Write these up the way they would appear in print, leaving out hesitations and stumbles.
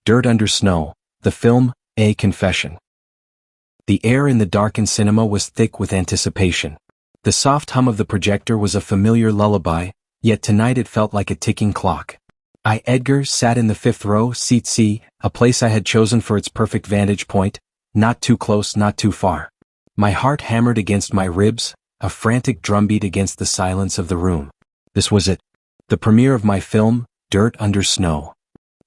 Dirt Under Snow, the film, A Confession. The air in the darkened cinema was thick with anticipation. The soft hum of the projector was a familiar lullaby, yet tonight it felt like a ticking clock. Edgar sat in the fifth row, seat C, a place I had chosen for its perfect vantage point, not too close, not too far. My heart hammered against my ribs, a frantic drumbeat against the silence of the room. This was it. The premiere of my film, Dirt Under Snow.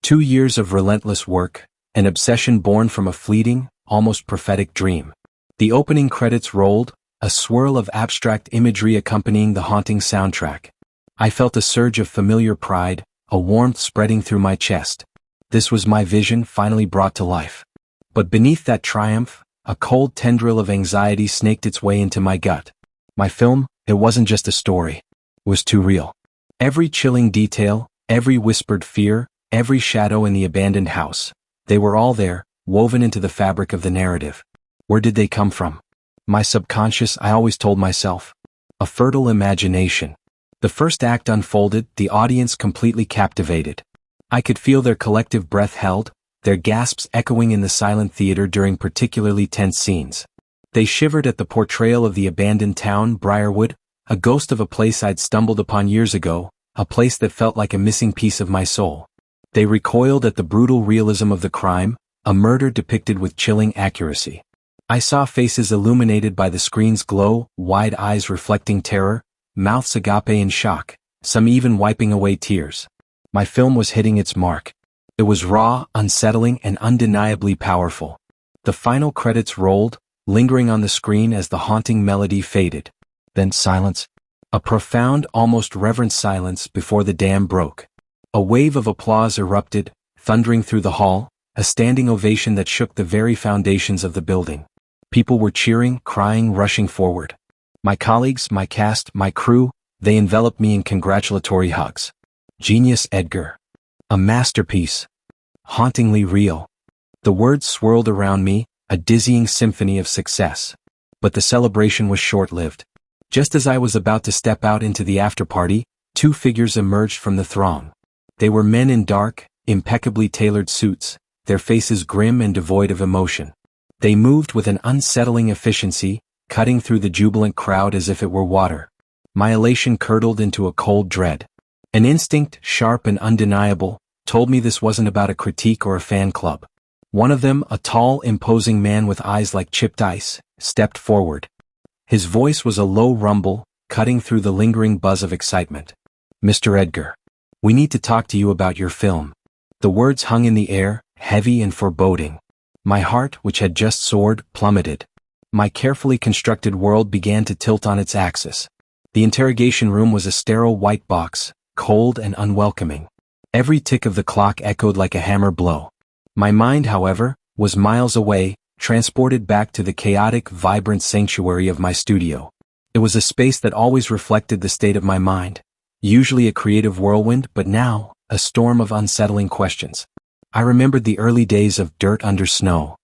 2 years of relentless work, an obsession born from a fleeting, almost prophetic dream. The opening credits rolled, a swirl of abstract imagery accompanying the haunting soundtrack. I felt a surge of familiar pride, a warmth spreading through my chest. This was my vision finally brought to life. But beneath that triumph, a cold tendril of anxiety snaked its way into my gut. My film, it wasn't just a story. It was too real. Every chilling detail, every whispered fear, every shadow in the abandoned house, they were all there, woven into the fabric of the narrative. Where did they come from? My subconscious, I always told myself. A fertile imagination. The first act unfolded, the audience completely captivated. I could feel their collective breath held, their gasps echoing in the silent theater during particularly tense scenes. They shivered at the portrayal of the abandoned town, Briarwood, a ghost of a place I'd stumbled upon years ago, a place that felt like a missing piece of my soul. They recoiled at the brutal realism of the crime, a murder depicted with chilling accuracy. I saw faces illuminated by the screen's glow, wide eyes reflecting terror, mouths agape in shock, some even wiping away tears. My film was hitting its mark. It was raw, unsettling, and undeniably powerful. The final credits rolled, lingering on the screen as the haunting melody faded. Then silence. A profound, almost reverent silence before the dam broke. A wave of applause erupted, thundering through the hall, a standing ovation that shook the very foundations of the building. People were cheering, crying, rushing forward. My colleagues, my cast, my crew, they enveloped me in congratulatory hugs. Genius, Edgar. A masterpiece. Hauntingly real. The words swirled around me, a dizzying symphony of success. But the celebration was short-lived. Just as I was about to step out into the after-party, 2 figures emerged from the throng. They were men in dark, impeccably tailored suits, their faces grim and devoid of emotion. They moved with an unsettling efficiency, cutting through the jubilant crowd as if it were water. My elation curdled into a cold dread. An instinct, sharp and undeniable, told me this wasn't about a critique or a fan club. One of them, a tall, imposing man with eyes like chipped ice, stepped forward. His voice was a low rumble, cutting through the lingering buzz of excitement. Mr. Edgar, we need to talk to you about your film. The words hung in the air, heavy and foreboding. My heart, which had just soared, plummeted. My carefully constructed world began to tilt on its axis. The interrogation room was a sterile white box, cold and unwelcoming. Every tick of the clock echoed like a hammer blow. My mind, however, was miles away, transported back to the chaotic, vibrant sanctuary of my studio. It was a space that always reflected the state of my mind. Usually a creative whirlwind, but now, a storm of unsettling questions. I remembered the early days of Dirt Under Snow.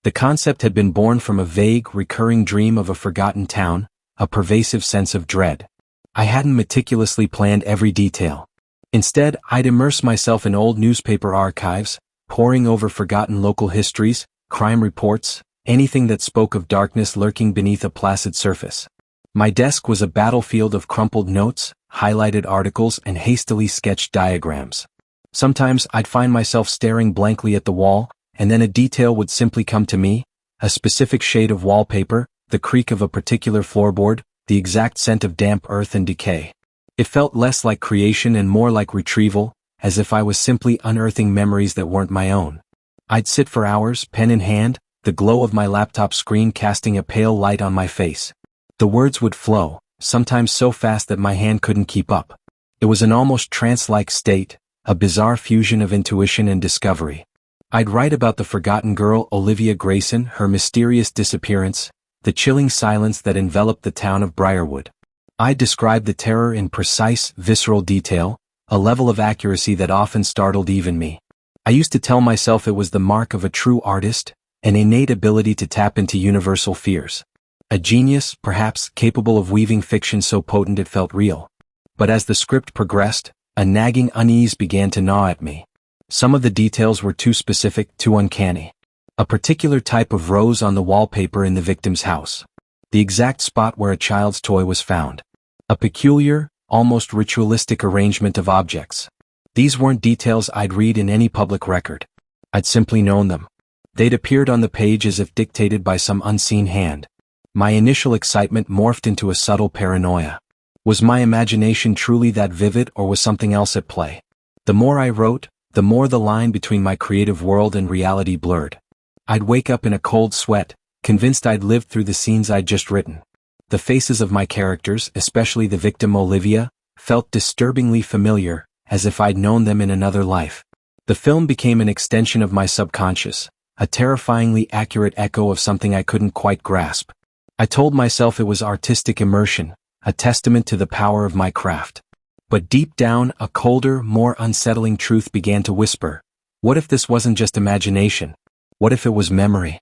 The concept had been born from a vague, recurring dream of a forgotten town, a pervasive sense of dread. I hadn't meticulously planned every detail. Instead, I'd immerse myself in old newspaper archives, poring over forgotten local histories, crime reports, anything that spoke of darkness lurking beneath a placid surface. My desk was a battlefield of crumpled notes, highlighted articles, and hastily sketched diagrams. Sometimes I'd find myself staring blankly at the wall, and then a detail would simply come to me, a specific shade of wallpaper, the creak of a particular floorboard, the exact scent of damp earth and decay. It felt less like creation and more like retrieval, as if I was simply unearthing memories that weren't my own. I'd sit for hours, pen in hand, the glow of my laptop screen casting a pale light on my face. The words would flow, sometimes so fast that my hand couldn't keep up. It was an almost trance-like state, a bizarre fusion of intuition and discovery. I'd write about the forgotten girl Olivia Grayson, her mysterious disappearance, the chilling silence that enveloped the town of Briarwood. I'd describe the terror in precise, visceral detail, a level of accuracy that often startled even me. I used to tell myself it was the mark of a true artist, an innate ability to tap into universal fears. A genius, perhaps, capable of weaving fiction so potent it felt real. But as the script progressed, a nagging unease began to gnaw at me. Some of the details were too specific, too uncanny. A particular type of rose on the wallpaper in the victim's house. The exact spot where a child's toy was found. A peculiar, almost ritualistic arrangement of objects. These weren't details I'd read in any public record. I'd simply known them. They'd appeared on the page as if dictated by some unseen hand. My initial excitement morphed into a subtle paranoia. Was my imagination truly that vivid, or was something else at play? The more I wrote, the more the line between my creative world and reality blurred. I'd wake up in a cold sweat, convinced I'd lived through the scenes I'd just written. The faces of my characters, especially the victim Olivia, felt disturbingly familiar, as if I'd known them in another life. The film became an extension of my subconscious, a terrifyingly accurate echo of something I couldn't quite grasp. I told myself it was artistic immersion, a testament to the power of my craft. But deep down, a colder, more unsettling truth began to whisper. What if this wasn't just imagination? What if it was memory?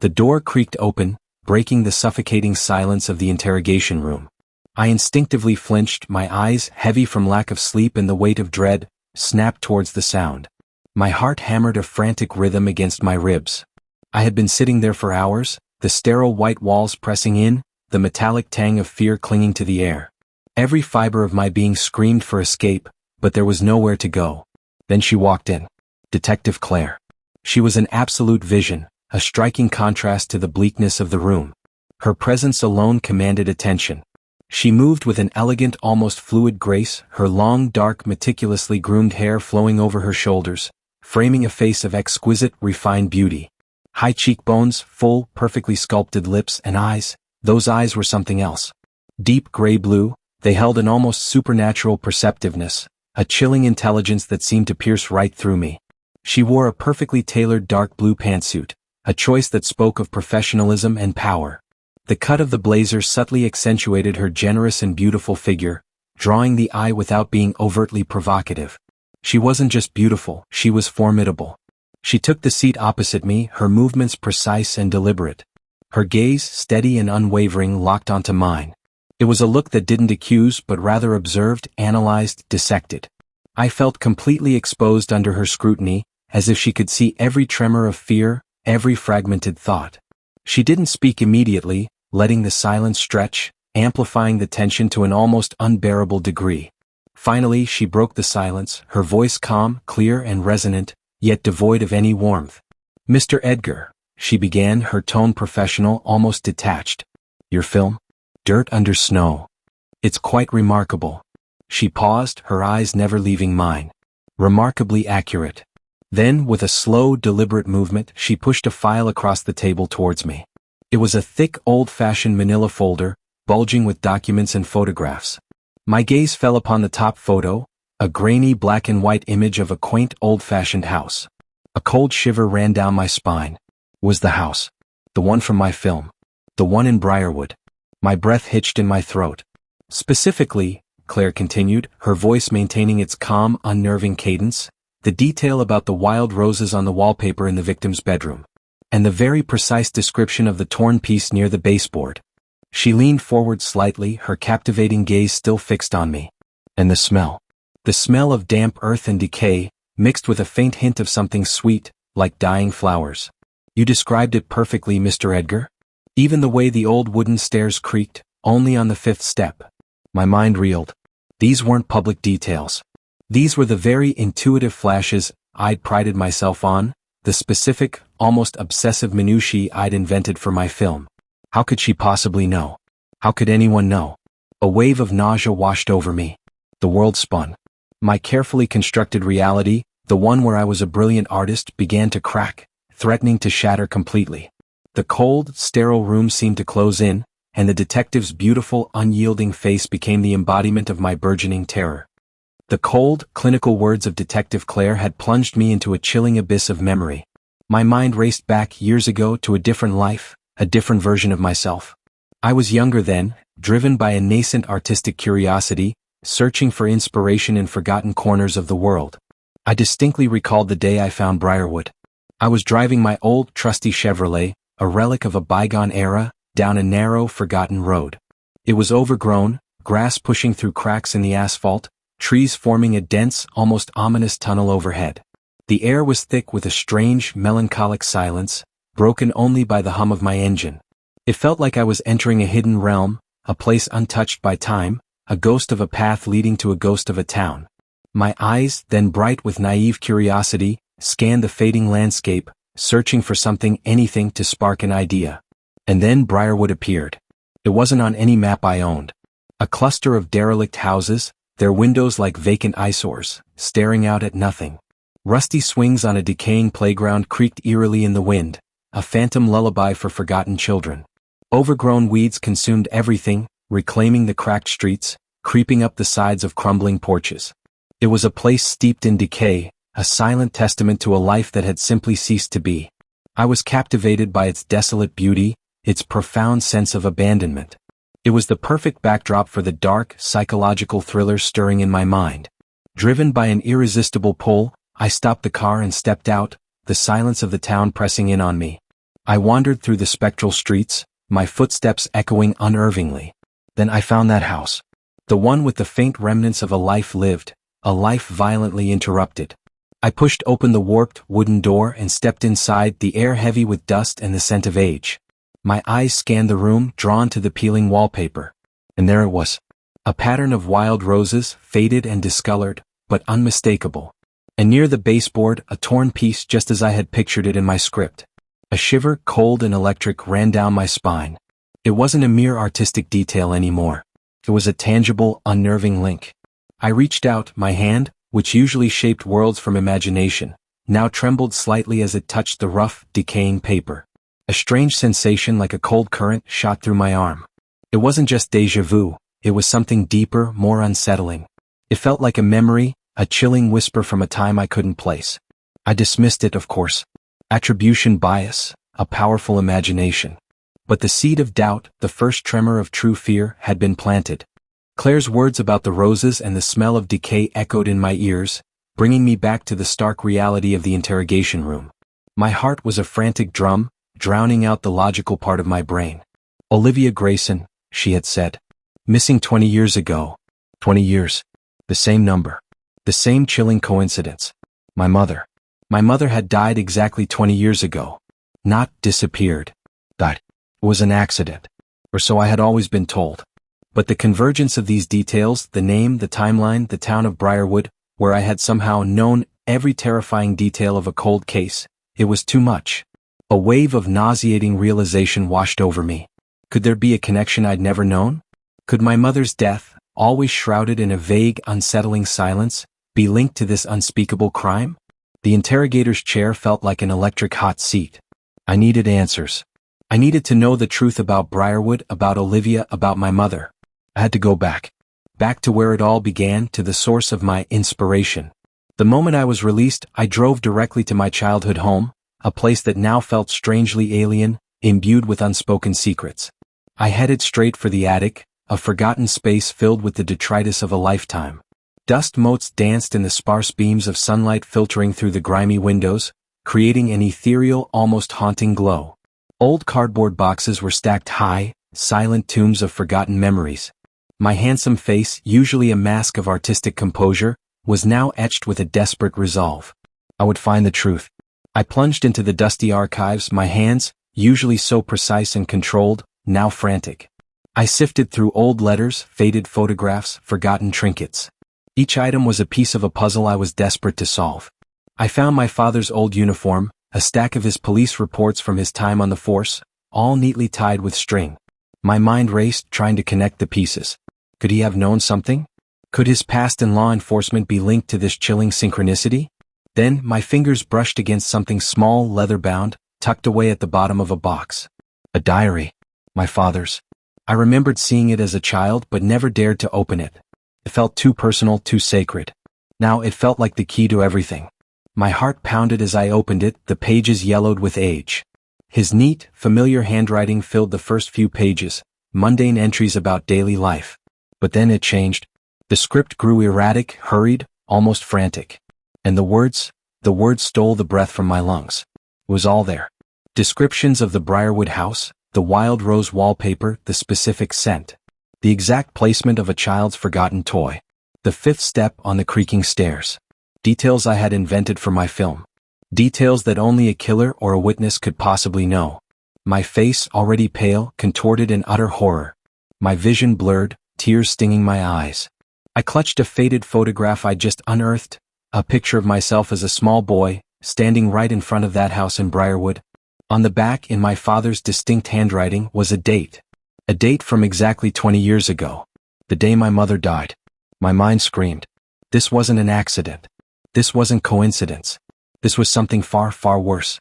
The door creaked open, breaking the suffocating silence of the interrogation room. I instinctively flinched, my eyes, heavy from lack of sleep and the weight of dread, snapped towards the sound. My heart hammered a frantic rhythm against my ribs. I had been sitting there for hours, the sterile white walls pressing in, the metallic tang of fear clinging to the air. Every fiber of my being screamed for escape, but there was nowhere to go. Then she walked in. Detective Claire. She was an absolute vision, a striking contrast to the bleakness of the room. Her presence alone commanded attention. She moved with an elegant, almost fluid grace, her long, dark, meticulously groomed hair flowing over her shoulders, framing a face of exquisite, refined beauty. High cheekbones, full, perfectly sculpted lips and eyes. Those eyes were something else. Deep gray blue, they held an almost supernatural perceptiveness, a chilling intelligence that seemed to pierce right through me. She wore a perfectly tailored dark blue pantsuit, a choice that spoke of professionalism and power. The cut of the blazer subtly accentuated her generous and beautiful figure, drawing the eye without being overtly provocative. She wasn't just beautiful, she was formidable. She took the seat opposite me, her movements precise and deliberate. Her gaze, steady and unwavering, locked onto mine. It was a look that didn't accuse but rather observed, analyzed, dissected. I felt completely exposed under her scrutiny, as if she could see every tremor of fear, every fragmented thought. She didn't speak immediately, letting the silence stretch, amplifying the tension to an almost unbearable degree. Finally, she broke the silence, her voice calm, clear and resonant, yet devoid of any warmth. "Mr. Edgar," she began, her tone professional, almost detached. "Your film? Dirt Under Snow. It's quite remarkable." She paused, her eyes never leaving mine. "Remarkably accurate." Then, with a slow, deliberate movement, she pushed a file across the table towards me. It was a thick, old-fashioned manila folder, bulging with documents and photographs. My gaze fell upon the top photo, a grainy black-and-white image of a quaint, old-fashioned house. A cold shiver ran down my spine. Was the house. The one from my film. The one in Briarwood. My breath hitched in my throat. "Specifically," Claire continued, her voice maintaining its calm, unnerving cadence, "the detail about the wild roses on the wallpaper in the victim's bedroom. And the very precise description of the torn piece near the baseboard." She leaned forward slightly, her captivating gaze still fixed on me. "And the smell. The smell of damp earth and decay, mixed with a faint hint of something sweet, like dying flowers. You described it perfectly, Mr. Edgar. Even the way the old wooden stairs creaked, only on the 5th step." My mind reeled. These weren't public details. These were the very intuitive flashes I'd prided myself on, the specific, almost obsessive minutiae I'd invented for my film. How could she possibly know? How could anyone know? A wave of nausea washed over me. The world spun. My carefully constructed reality, the one where I was a brilliant artist, began to crack, threatening to shatter completely. The cold, sterile room seemed to close in, and the detective's beautiful, unyielding face became the embodiment of my burgeoning terror. The cold, clinical words of Detective Claire had plunged me into a chilling abyss of memory. My mind raced back years ago to a different life, a different version of myself. I was younger then, driven by a nascent artistic curiosity, searching for inspiration in forgotten corners of the world. I distinctly recalled the day I found Briarwood. I was driving my old, trusty Chevrolet, a relic of a bygone era, down a narrow, forgotten road. It was overgrown, grass pushing through cracks in the asphalt, trees forming a dense, almost ominous tunnel overhead. The air was thick with a strange, melancholic silence, broken only by the hum of my engine. It felt like I was entering a hidden realm, a place untouched by time, a ghost of a path leading to a ghost of a town. My eyes, then bright with naive curiosity, scanned the fading landscape, searching for something, anything to spark an idea. And then Briarwood appeared. It wasn't on any map I owned. A cluster of derelict houses, their windows like vacant eyesores, staring out at nothing. Rusty swings on a decaying playground creaked eerily in the wind, a phantom lullaby for forgotten children. Overgrown weeds consumed everything, reclaiming the cracked streets, creeping up the sides of crumbling porches. It was a place steeped in decay, a silent testament to a life that had simply ceased to be. I was captivated by its desolate beauty, its profound sense of abandonment. It was the perfect backdrop for the dark, psychological thriller stirring in my mind. Driven by an irresistible pull, I stopped the car and stepped out, the silence of the town pressing in on me. I wandered through the spectral streets, my footsteps echoing unnervingly. Then I found that house. The one with the faint remnants of a life lived, a life violently interrupted. I pushed open the warped wooden door and stepped inside, the air heavy with dust and the scent of age. My eyes scanned the room, drawn to the peeling wallpaper. And there it was. A pattern of wild roses, faded and discolored, but unmistakable. And near the baseboard, a torn piece just as I had pictured it in my script. A shiver, cold and electric, ran down my spine. It wasn't a mere artistic detail anymore. It was a tangible, unnerving link. I reached out, my hand, which usually shaped worlds from imagination, now trembled slightly as it touched the rough, decaying paper. A strange sensation like a cold current shot through my arm. It wasn't just déjà vu, it was something deeper, more unsettling. It felt like a memory, a chilling whisper from a time I couldn't place. I dismissed it, of course. Attribution bias, a powerful imagination. But the seed of doubt, the first tremor of true fear, had been planted. Claire's words about the roses and the smell of decay echoed in my ears, bringing me back to the stark reality of the interrogation room. My heart was a frantic drum, drowning out the logical part of my brain. Olivia Grayson, she had said. Missing 20 years ago. 20 years. The same number. The same chilling coincidence. My mother. My mother had died exactly 20 years ago. Not disappeared. Died. It was an accident. Or so I had always been told. But the convergence of these details, the name, the timeline, the town of Briarwood, where I had somehow known every terrifying detail of a cold case, it was too much. A wave of nauseating realization washed over me. Could there be a connection I'd never known? Could my mother's death, always shrouded in a vague, unsettling silence, be linked to this unspeakable crime? The interrogator's chair felt like an electric hot seat. I needed answers. I needed to know the truth about Briarwood, about Olivia, about my mother. I had to go back. Back to where it all began, to the source of my inspiration. The moment I was released, I drove directly to my childhood home, a place that now felt strangely alien, imbued with unspoken secrets. I headed straight for the attic, a forgotten space filled with the detritus of a lifetime. Dust motes danced in the sparse beams of sunlight filtering through the grimy windows, creating an ethereal, almost haunting glow. Old cardboard boxes were stacked high, silent tombs of forgotten memories. My handsome face, usually a mask of artistic composure, was now etched with a desperate resolve. I would find the truth. I plunged into the dusty archives, my hands, usually so precise and controlled, now frantic. I sifted through old letters, faded photographs, forgotten trinkets. Each item was a piece of a puzzle I was desperate to solve. I found my father's old uniform, a stack of his police reports from his time on the force, all neatly tied with string. My mind raced, trying to connect the pieces. Could he have known something? Could his past in law enforcement be linked to this chilling synchronicity? Then, my fingers brushed against something small, leather-bound, tucked away at the bottom of a box. A diary. My father's. I remembered seeing it as a child but never dared to open it. It felt too personal, too sacred. Now it felt like the key to everything. My heart pounded as I opened it, the pages yellowed with age. His neat, familiar handwriting filled the first few pages, mundane entries about daily life. But then it changed. The script grew erratic, hurried, almost frantic. And the words stole the breath from my lungs. It was all there. Descriptions of the Briarwood house, the wild rose wallpaper, the specific scent. The exact placement of a child's forgotten toy. The fifth step on the creaking stairs. Details I had invented for my film. Details that only a killer or a witness could possibly know. My face already pale, contorted in utter horror. My vision blurred, tears stinging my eyes. I clutched a faded photograph I'd just unearthed, a picture of myself as a small boy, standing right in front of that house in Briarwood. On the back, in my father's distinct handwriting, was a date. A date from exactly 20 years ago. The day my mother died. My mind screamed. This wasn't an accident. This wasn't coincidence. This was something far, far worse.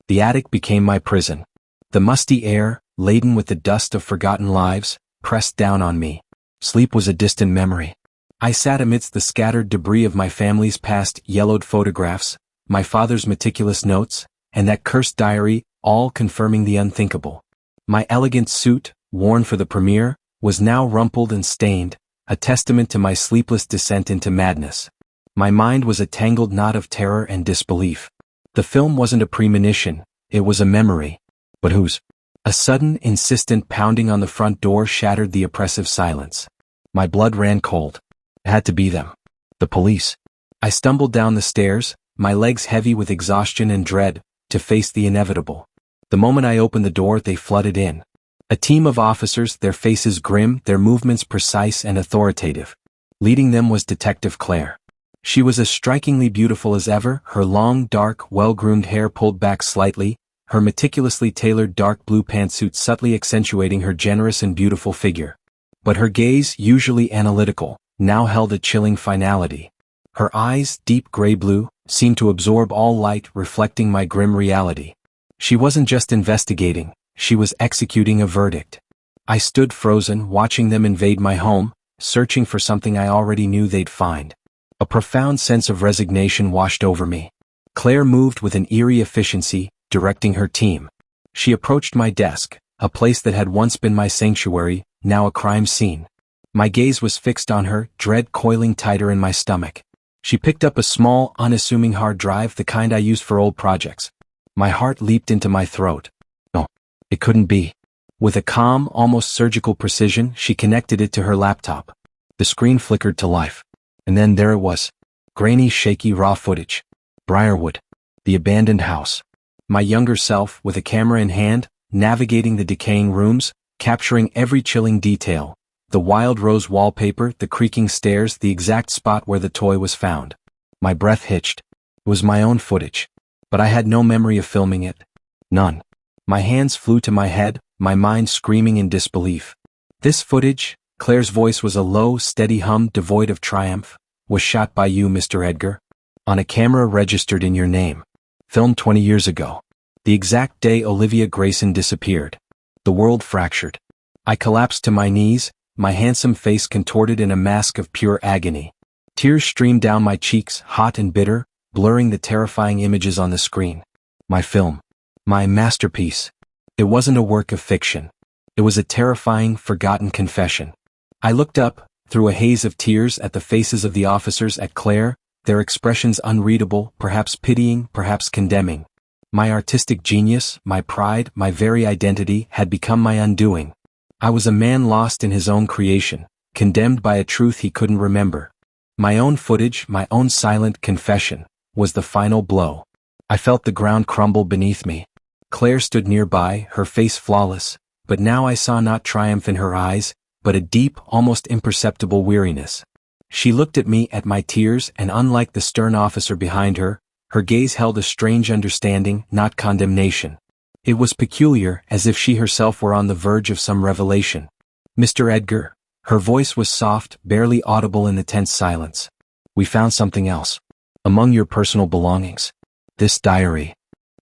The attic became my prison. The musty air, laden with the dust of forgotten lives, pressed down on me. Sleep was a distant memory. I sat amidst the scattered debris of my family's past, yellowed photographs, my father's meticulous notes, and that cursed diary, all confirming the unthinkable. My elegant suit, worn for the premiere, was now rumpled and stained, a testament to my sleepless descent into madness. My mind was a tangled knot of terror and disbelief. The film wasn't a premonition, it was a memory. But whose? A sudden, insistent pounding on the front door shattered the oppressive silence. My blood ran cold. It had to be them. The police. I stumbled down the stairs, my legs heavy with exhaustion and dread, to face the inevitable. The moment I opened the door, they flooded in. A team of officers, their faces grim, their movements precise and authoritative. Leading them was Detective Claire. She was as strikingly beautiful as ever, her long, dark, well-groomed hair pulled back slightly, her meticulously tailored dark blue pantsuit subtly accentuating her generous and beautiful figure. But her gaze, usually analytical, now held a chilling finality. Her eyes, deep gray blue, seemed to absorb all light, reflecting my grim reality. She wasn't just investigating, she was executing a verdict. I stood frozen, watching them invade my home, searching for something I already knew they'd find. A profound sense of resignation washed over me. Claire moved with an eerie efficiency, directing her team. She approached my desk, a place that had once been my sanctuary, now a crime scene. My gaze was fixed on her, dread coiling tighter in my stomach. She picked up a small, unassuming hard drive, the kind I used for old projects. My heart leaped into my throat. No, it couldn't be. With a calm, almost surgical precision, she connected it to her laptop. The screen flickered to life. And then there it was. Grainy, shaky, raw footage. Briarwood. The abandoned house. My younger self, with a camera in hand, navigating the decaying rooms, capturing every chilling detail. The wild rose wallpaper, the creaking stairs, the exact spot where the toy was found. My breath hitched. It was my own footage. But I had no memory of filming it. None. My hands flew to my head, my mind screaming in disbelief. This footage, Claire's voice was a low, steady hum devoid of triumph, was shot by you, Mr. Edgar. On a camera registered in your name. Filmed 20 years ago. The exact day Olivia Grayson disappeared. The world fractured. I collapsed to my knees, my handsome face contorted in a mask of pure agony. Tears streamed down my cheeks, hot and bitter, blurring the terrifying images on the screen. My film. My masterpiece. It wasn't a work of fiction. It was a terrifying, forgotten confession. I looked up, through a haze of tears, at the faces of the officers, at Claire, their expressions unreadable, perhaps pitying, perhaps condemning. My artistic genius, my pride, my very identity, had become my undoing. I was a man lost in his own creation, condemned by a truth he couldn't remember. My own footage, my own silent confession, was the final blow. I felt the ground crumble beneath me. Claire stood nearby, her face flawless, but now I saw not triumph in her eyes, but a deep, almost imperceptible weariness. She looked at me, at my tears, and unlike the stern officer behind her, her gaze held a strange understanding, not condemnation. It was peculiar, as if she herself were on the verge of some revelation. Mr. Edgar. Her voice was soft, barely audible in the tense silence. We found something else. Among your personal belongings. This diary.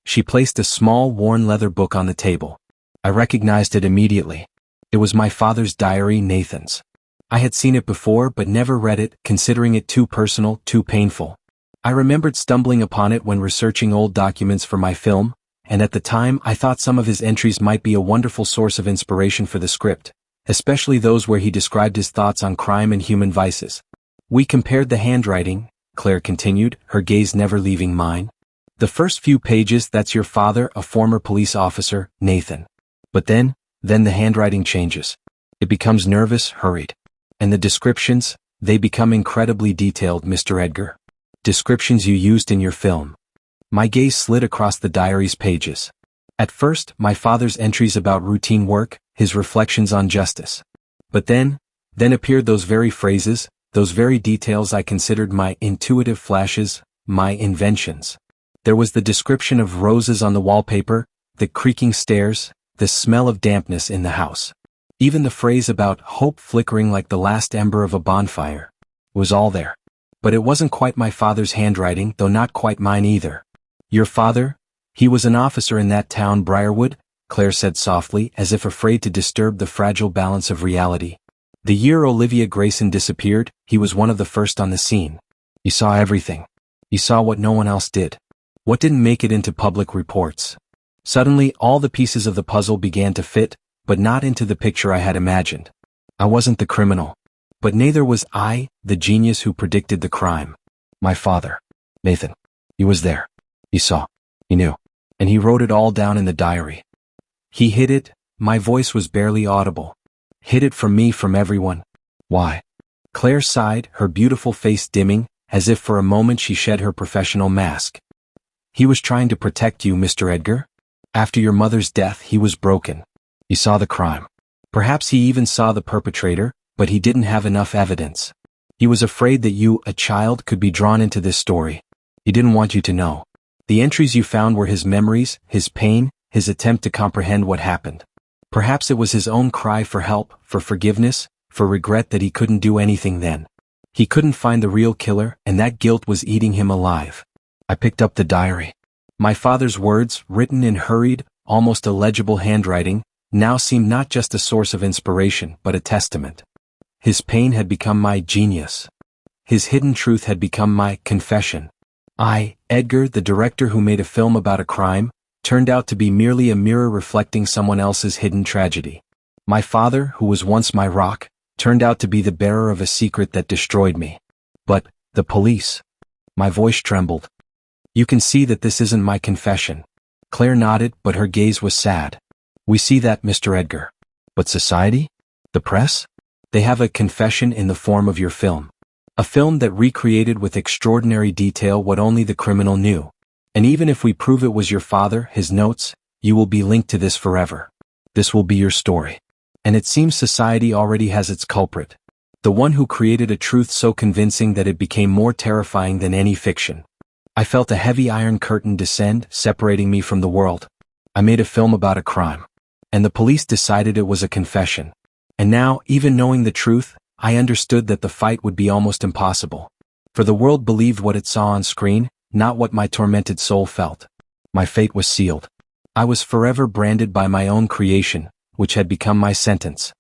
She placed a small, worn leather book on the table. I recognized it immediately. It was my father's diary, Nathan's. I had seen it before but never read it, considering it too personal, too painful. I remembered stumbling upon it when researching old documents for my film, and at the time I thought some of his entries might be a wonderful source of inspiration for the script, especially those where he described his thoughts on crime and human vices. We compared the handwriting, Claire continued, her gaze never leaving mine. The first few pages, that's your father, a former police officer, Nathan. But then the handwriting changes. It becomes nervous, hurried. And the descriptions, they become incredibly detailed, Mr. Edgar. descriptions you used in your film. My gaze slid across the diary's pages. At first, my father's entries about routine work, his reflections on justice. But then appeared those very phrases, those very details I considered my intuitive flashes, my inventions. There was the description of roses on the wallpaper, the creaking stairs, the smell of dampness in the house. Even the phrase about hope flickering like the last ember of a bonfire was all there. But it wasn't quite my father's handwriting, though not quite mine either. Your father? He was an officer in that town, Briarwood, Claire said softly, as if afraid to disturb the fragile balance of reality. The year Olivia Grayson disappeared, he was one of the first on the scene. He saw everything. He saw what no one else did. What didn't make it into public reports. Suddenly, all the pieces of the puzzle began to fit, but not into the picture I had imagined. I wasn't the criminal. But neither was I, the genius who predicted the crime. My father, Nathan. He was there. He saw. He knew. And he wrote it all down in the diary. He hid it, my voice was barely audible. Hid it from me, from everyone. Why? Claire sighed, her beautiful face dimming, as if for a moment she shed her professional mask. He was trying to protect you, Mr. Edgar. After your mother's death, he was broken. He saw the crime. Perhaps he even saw the perpetrator, but he didn't have enough evidence. He was afraid that you, a child, could be drawn into this story. He didn't want you to know. The entries you found were his memories, his pain, his attempt to comprehend what happened. Perhaps it was his own cry for help, for forgiveness, for regret that he couldn't do anything then. He couldn't find the real killer, and that guilt was eating him alive. I picked up the diary. My father's words, written in hurried, almost illegible handwriting, now seemed not just a source of inspiration, but a testament. His pain had become my genius. His hidden truth had become my confession. I, Edgar, the director who made a film about a crime, turned out to be merely a mirror reflecting someone else's hidden tragedy. My father, who was once my rock, turned out to be the bearer of a secret that destroyed me. But, the police. My voice trembled. You can see that this isn't my confession. Claire nodded, but her gaze was sad. We see that, Mr. Edgar. But society? The press? They have a confession in the form of your film. A film that recreated with extraordinary detail what only the criminal knew. And even if we prove it was your father, his notes, you will be linked to this forever. This will be your story. And it seems society already has its culprit. The one who created a truth so convincing that it became more terrifying than any fiction. I felt a heavy iron curtain descend, separating me from the world. I made a film about a crime. And the police decided it was a confession. And now, even knowing the truth, I understood that the fight would be almost impossible. For the world believed what it saw on screen, not what my tormented soul felt. My fate was sealed. I was forever branded by my own creation, which had become my sentence.